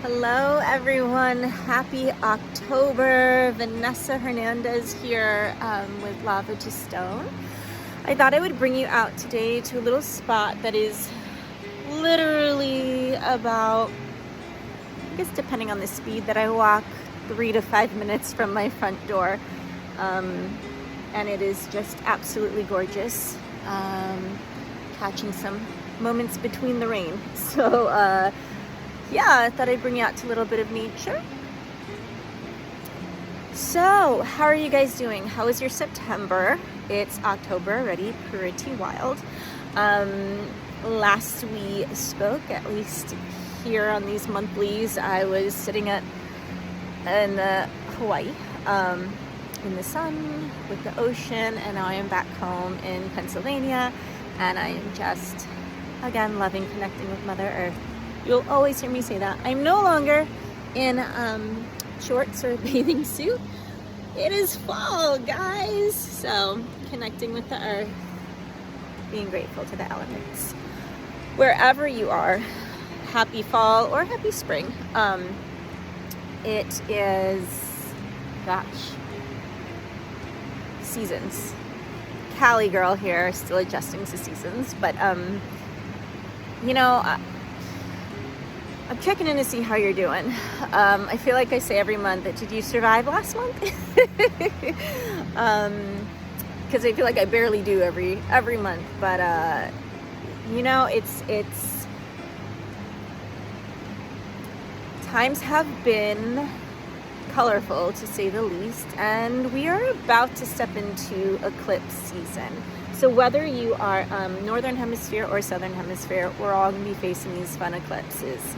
Hello everyone, happy October. Vanessa Hernandez here with Lava to Stone. I thought I would bring you out today to a little spot that is literally about, I guess depending on the speed that I walk, 3 to 5 minutes from my front door. And it is just absolutely gorgeous. Catching some moments between the rain. So yeah, I thought I'd bring you out to a little bit of nature. So, how are you guys doing? How was your September? It's October already, pretty wild. Last we spoke, at least here on these monthlies, I was sitting in Hawaii, in the sun, with the ocean, and now I am back home in Pennsylvania, and I am just, again, loving connecting with Mother Earth. You'll always hear me say that. I'm no longer in shorts or a bathing suit. It is fall, guys. So connecting with the earth, being grateful to the elements. Wherever you are, happy fall or happy spring. It is, gosh, seasons. Cali girl here, still adjusting to seasons. But, you know, I'm checking in to see how you're doing. I feel like I say every month, did you survive last month? Because I feel like I barely do every month. But you know, it's times have been colorful, to say the least, and we are about to step into eclipse season. So whether you are northern hemisphere or southern hemisphere, we're all going to be facing these fun eclipses.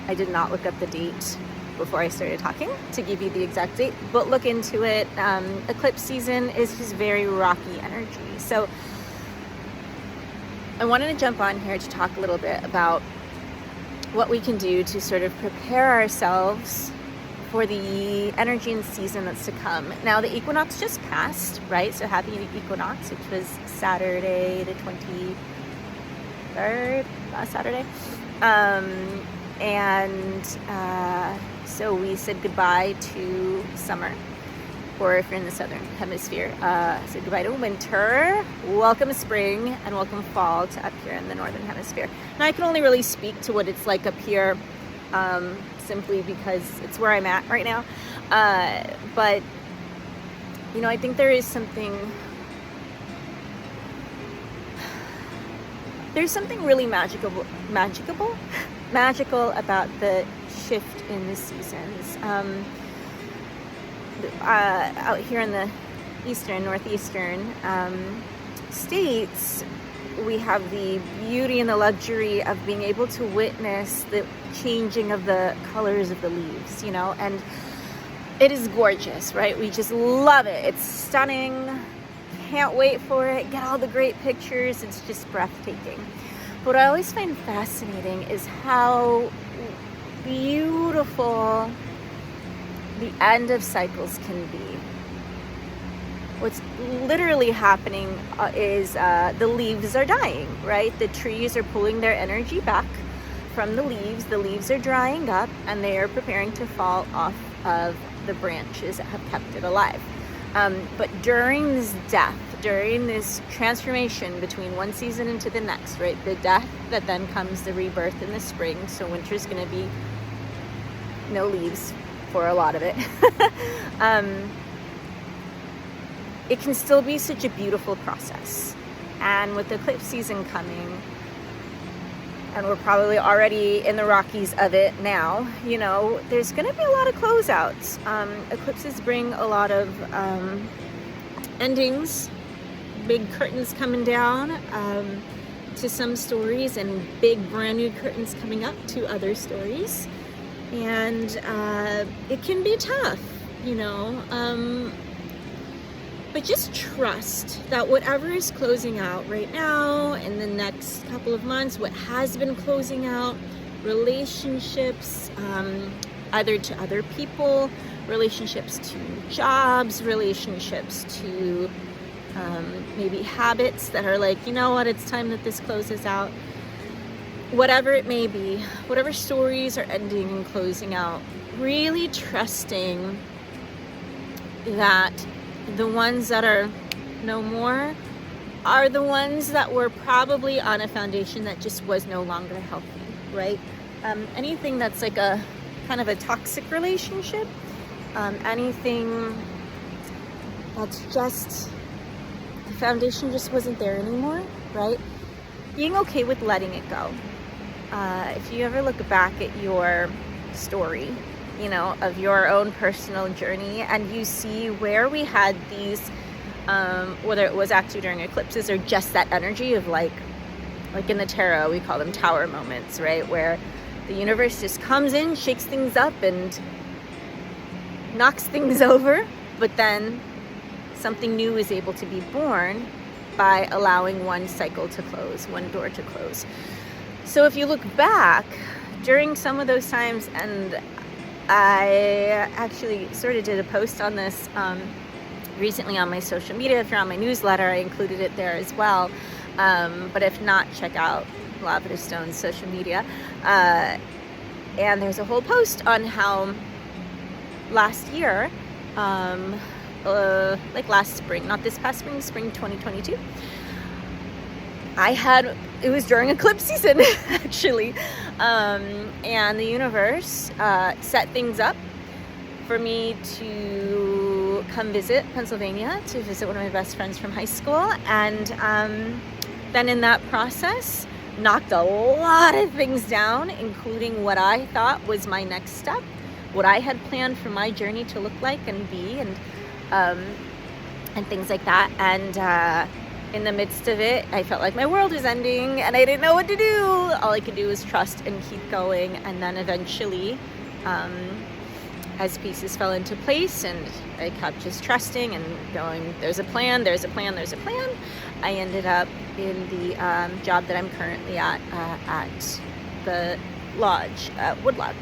I did not look up the date before I started talking to give you the exact date, but look into it. Eclipse season is just very rocky energy. So I wanted to jump on here to talk a little bit about what we can do to sort of prepare ourselves for the energy and season that's to come. Now, the equinox just passed, right? So happy equinox, which was Saturday the 23rd, last Saturday. So we said goodbye to summer, or if you're in the southern hemisphere, said goodbye to winter, welcome spring, and welcome fall to up here in the northern hemisphere. Now, I can only really speak to what it's like up here, simply because it's where I'm at right now. But, you know, I think there is something really magical about the shift in the seasons. Out here in the northeastern states, we have the beauty and the luxury of being able to witness the changing of the colors of the leaves, you know, and it is gorgeous, right? We just love it. It's stunning. Can't wait for it. Get all the great pictures. It's just breathtaking. What I always find fascinating is how beautiful the end of cycles can be. What's literally happening is the leaves are dying, right? The trees are pulling their energy back from the leaves. The leaves are drying up and they are preparing to fall off of the branches that have kept it alive. But during this death, during this transformation between one season into the next, right? The death that then comes the rebirth in the spring. So winter's going to be no leaves for a lot of it. It can still be such a beautiful process. And with the eclipse season coming, and we're probably already in the Rockies of it now, you know, there's going to be a lot of closeouts. Eclipses bring a lot of endings, big curtains coming down to some stories, and big brand new curtains coming up to other stories. And it can be tough, you know, but just trust that whatever is closing out right now in the next couple of months, what has been closing out, relationships, either to other people, relationships to jobs, relationships to maybe habits that are like, you know what, it's time that this closes out. whatever it may be, whatever stories are ending and closing out, really trusting that the ones that are no more are the ones that were probably on a foundation that just was no longer healthy, right? Anything that's like a kind of a toxic relationship, anything that's just, the foundation just wasn't there anymore, right? Being okay with letting it go. If you ever look back at your story, you know, of your own personal journey, and you see where we had these, whether it was actually during eclipses or just that energy of like in the tarot, we call them tower moments, right? Where the universe just comes in, shakes things up, and knocks things over, but then something new is able to be born by allowing one cycle to close, one door to close. So if you look back during some of those times, and I actually sort of did a post on this recently on my social media. If you're on my newsletter, I included it there as well. But if not, check out Lavender Stone's social media. And there's a whole post on how last year, like last spring, not this past spring, spring 2022, it was during eclipse season, actually. And the universe set things up for me to come visit Pennsylvania, to visit one of my best friends from high school. And then in that process, knocked a lot of things down, including what I thought was my next step, what I had planned for my journey to look like and be, and things like that. And in the midst of it, I felt like my world was ending and I didn't know what to do. All I could do was trust and keep going. And then eventually, as pieces fell into place and I kept just trusting and going, there's a plan, there's a plan, there's a plan, I ended up in the job that I'm currently at the lodge, Woodlock.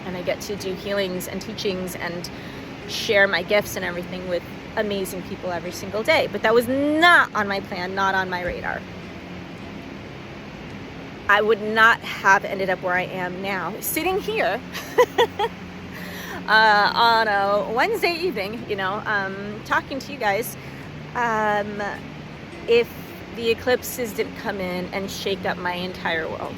And I get to do healings and teachings and share my gifts and everything with amazing people every single day. But that was not on my plan, not on my radar. I would not have ended up where I am now, sitting here on a Wednesday evening, talking to you guys, if the eclipses didn't come in and shake up my entire world.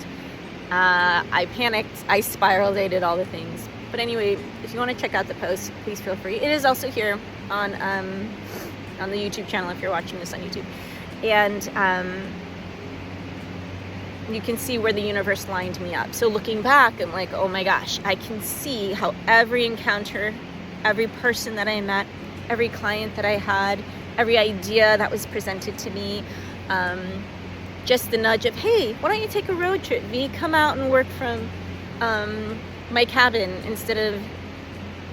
I panicked, I spiraled, I did all the things. But anyway, if you want to check out the post, please feel free. It is also here on the YouTube channel if you're watching this on YouTube. And you can see where the universe lined me up. So looking back, I'm like, oh my gosh, I can see how every encounter, every person that I met, every client that I had, every idea that was presented to me, just the nudge of, hey, why don't you take a road trip, V? Come out and work from my cabin instead of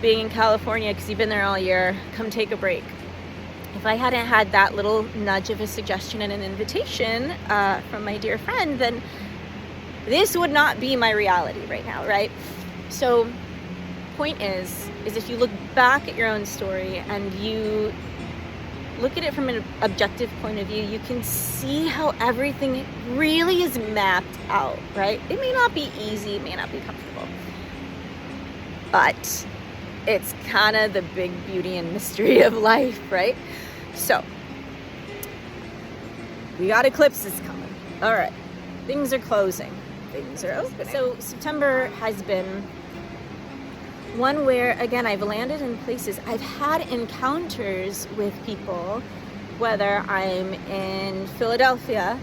being in California because you've been there all year. Come take a break. If I hadn't had that little nudge of a suggestion and an invitation from my dear friend, then this would not be my reality right now, right? So point is if you look back at your own story and you look at it from an objective point of view, you can see how everything really is mapped out, right? It may not be easy, it may not be comfortable, but it's kind of the big beauty and mystery of life, right? So, we got eclipses coming. All right, things are closing, things are opening. So September has been one where, again, I've landed in places, I've had encounters with people, whether I'm in Philadelphia,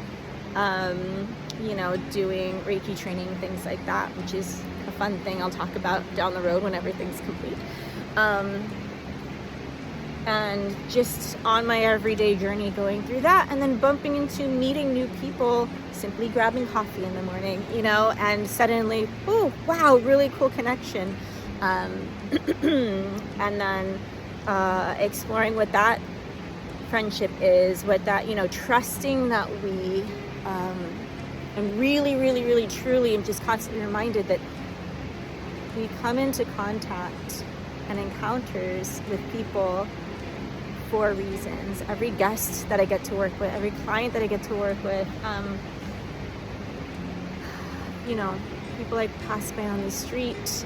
doing Reiki training, things like that, which is a fun thing I'll talk about down the road when everything's complete. And just on my everyday journey going through that, and then bumping into meeting new people, simply grabbing coffee in the morning, and suddenly, oh, wow, really cool connection. And then exploring what that friendship is, what that, trusting that we, and really, really, really, truly, I'm just constantly reminded that we come into contact and encounters with people for reasons. Every guest that I get to work with, every client that I get to work with, you know, people I pass by on the street,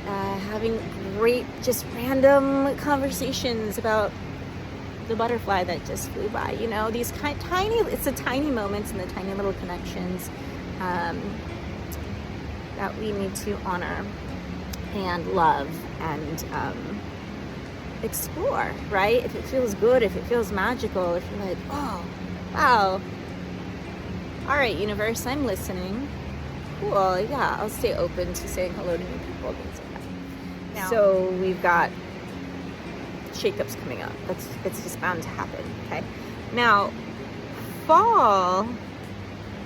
having great, just random conversations about the butterfly that just flew by. You know, these tiny, it's the tiny moments and the tiny little connections that we need to honor and love and explore, right? If it feels good, if it feels magical, if you're like, oh, wow, all right, universe, I'm listening. Cool, yeah, I'll stay open to saying hello to new people, things like that. Now, so we've got shakeups coming up. It's just bound to happen, okay? Now, fall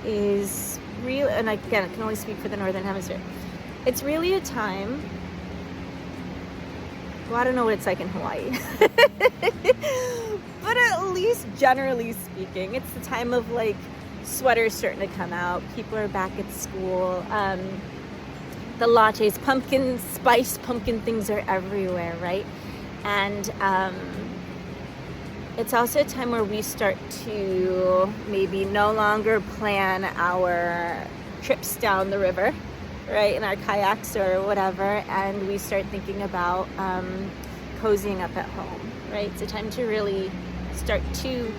is real, and again, I can only speak for the Northern Hemisphere. It's really a time, well, I don't know what it's like in Hawaii, but at least generally speaking, it's the time of like sweaters starting to come out. People are back at school. The lattes, pumpkin spice, pumpkin things are everywhere, right? And it's also a time where we start to maybe no longer plan our trips down the river, right, in our kayaks or whatever, and we start thinking about cozying up at home, right? It's a time to really start to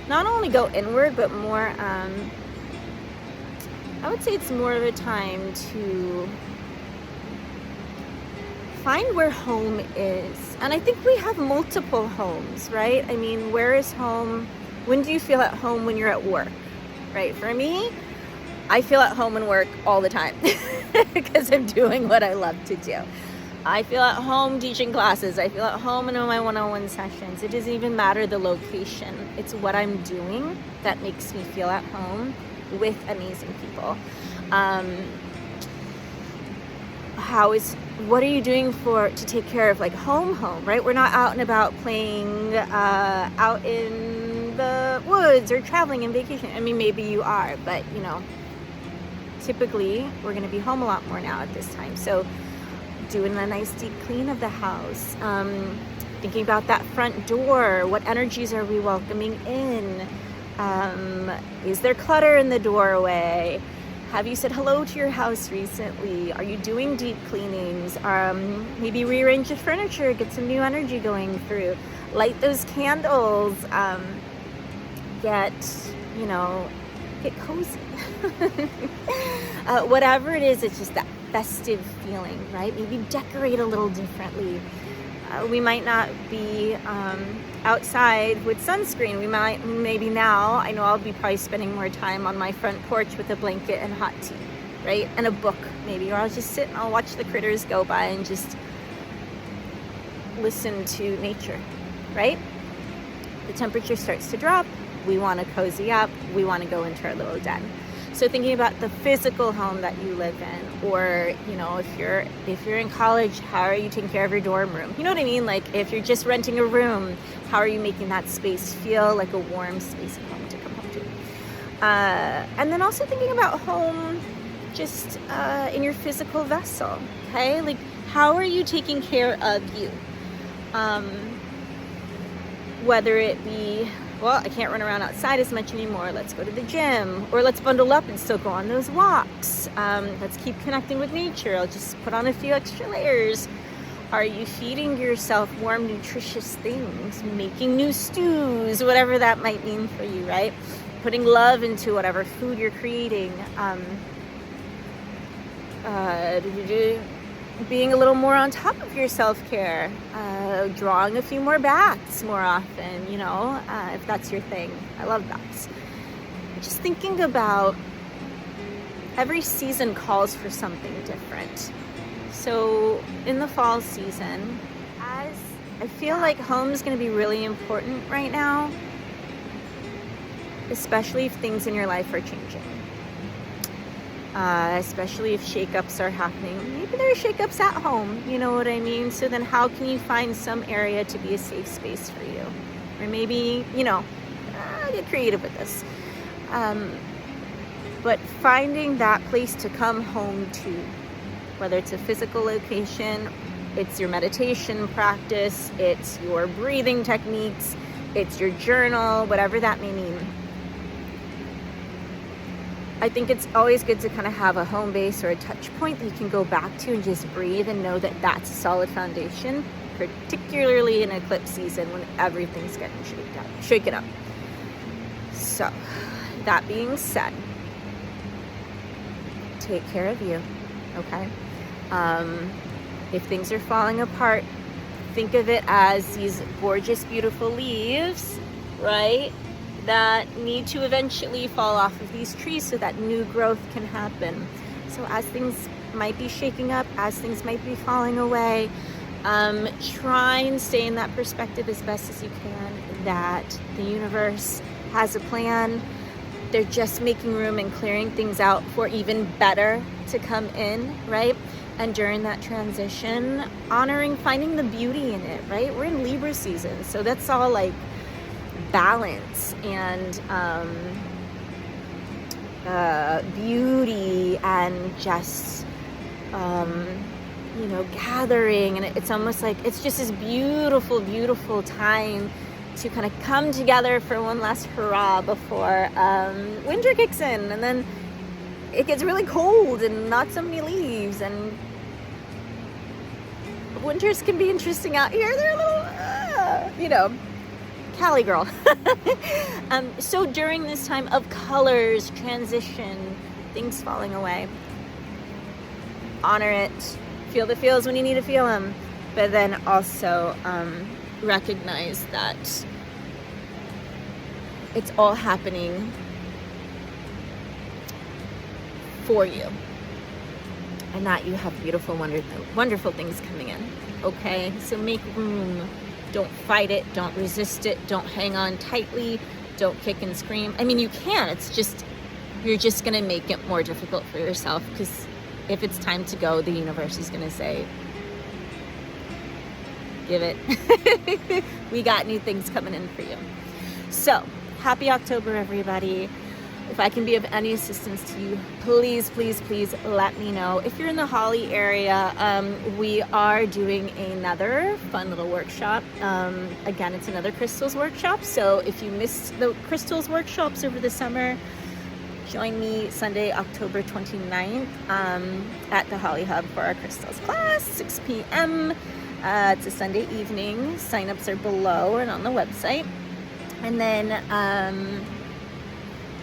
not only go inward, but more, I would say it's more of a time to find where home is. And I think we have multiple homes, right? I mean, where is home? When do you feel at home? When you're at work, right? For me, I feel at home and work all the time because I'm doing what I love to do. I feel at home teaching classes. I feel at home in my one-on-one sessions. It doesn't even matter the location. It's what I'm doing that makes me feel at home with amazing people. What are you doing to take care of like home, right? We're not out and about playing out in the woods or traveling and vacation. I mean, maybe you are, but you know, typically we're going to be home a lot more now at this time. So doing a nice deep clean of the house, thinking about that front door. What energies are we welcoming in? Is there clutter in the doorway? Have you said hello to your house recently? Are you doing deep cleanings? Maybe rearrange the furniture, get some new energy going through. Light those candles. Get cozy. Whatever it is, it's just that festive feeling, right? Maybe decorate a little differently. We might not be outside with sunscreen. Maybe now, I know I'll be probably spending more time on my front porch with a blanket and hot tea, right? And a book maybe, or I'll just sit and I'll watch the critters go by and just listen to nature, right? The temperature starts to drop. We want to cozy up. We want to go into our little den. So thinking about the physical home that you live in, or, you know, if you're in college, how are you taking care of your dorm room? You know what I mean? Like if you're just renting a room, how are you making that space feel like a warm space at home to come home to? And then also thinking about home just in your physical vessel, okay? Like how are you taking care of you? Whether it be, well, I can't run around outside as much anymore. Let's go to the gym, or let's bundle up and still go on those walks. Let's keep connecting with nature. I'll just put on a few extra layers. Are you feeding yourself warm, nutritious things? Making new stews, whatever that might mean for you, right? Putting love into whatever food you're creating. Being a little more on top of your self-care, drawing a few more baths more often, you know, if that's your thing. I love baths. Just thinking about every season calls for something different. So in the fall season, as I feel like home is going to be really important right now, especially if things in your life are changing. Especially if shakeups are happening. Maybe there are shakeups at home, you know what I mean? So then how can you find some area to be a safe space for you? Or maybe, you know, get creative with this. But finding that place to come home to, whether it's a physical location, it's your meditation practice, it's your breathing techniques, it's your journal, whatever that may mean. I think it's always good to kind of have a home base or a touch point that you can go back to and just breathe and know that that's a solid foundation, particularly in eclipse season when everything's getting shaken up. So, that being said, take care of you, okay? If things are falling apart, think of it as these gorgeous, beautiful leaves, right? That need to eventually fall off of these trees so that new growth can happen. So as things might be shaking up, as things might be falling away, try and stay in that perspective as best as you can, that the universe has a plan. They're just making room and clearing things out for even better to come in, right? And during that transition, honoring, finding the beauty in it, right? We're in Libra season, so that's all like balance and beauty and just gathering, and it's almost like it's just this beautiful time to kind of come together for one last hurrah before winter kicks in, and then it gets really cold and not so many leaves, and winters can be interesting out here. They're a little Cali girl. So during this time of colors, transition, things falling away, honor it, feel the feels when you need to feel them, but then also recognize that it's all happening for you, and that you have beautiful, wonderful things coming in, okay? So make room. Don't fight it. Don't resist it. Don't hang on tightly. Don't kick and scream. I mean, you can. It's just, you're just going to make it more difficult for yourself, because if it's time to go, the universe is going to say, give it. We got new things coming in for you. So, happy October, everybody. If I can be of any assistance to you, please let me know. If you're in the Holly area, we are doing another fun little workshop. Again, it's another crystals workshop. So if you missed the crystals workshops over the summer, join me Sunday, October 29th at the Holly Hub for our crystals class, 6 p.m. It's a Sunday evening. Sign-ups are below and on the website. And then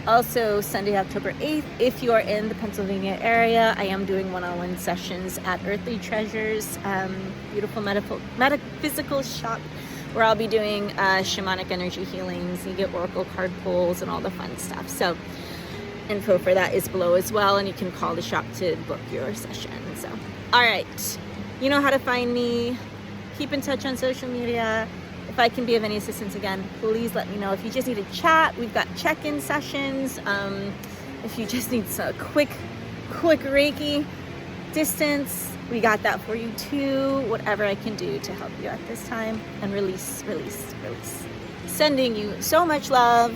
also Sunday, October 8th, if you are in the Pennsylvania area, I am doing one-on-one sessions at Earthly Treasures, beautiful metaphysical shop, where I'll be doing shamanic energy healings. You get oracle card pulls and all the fun stuff. So info for that is below as well, and you can call the shop to book your session. So, all right, you know how to find me. Keep in touch on social media. If I can be of any assistance, again, please let me know. If you just need to chat, we've got check-in sessions. If you just need a quick Reiki distance, we got that for you too. Whatever I can do to help you at this time. And release. Sending you so much love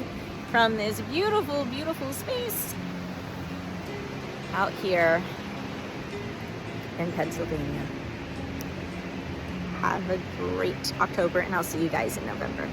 from this beautiful, beautiful space out here in Pennsylvania. Have a great October, and I'll see you guys in November.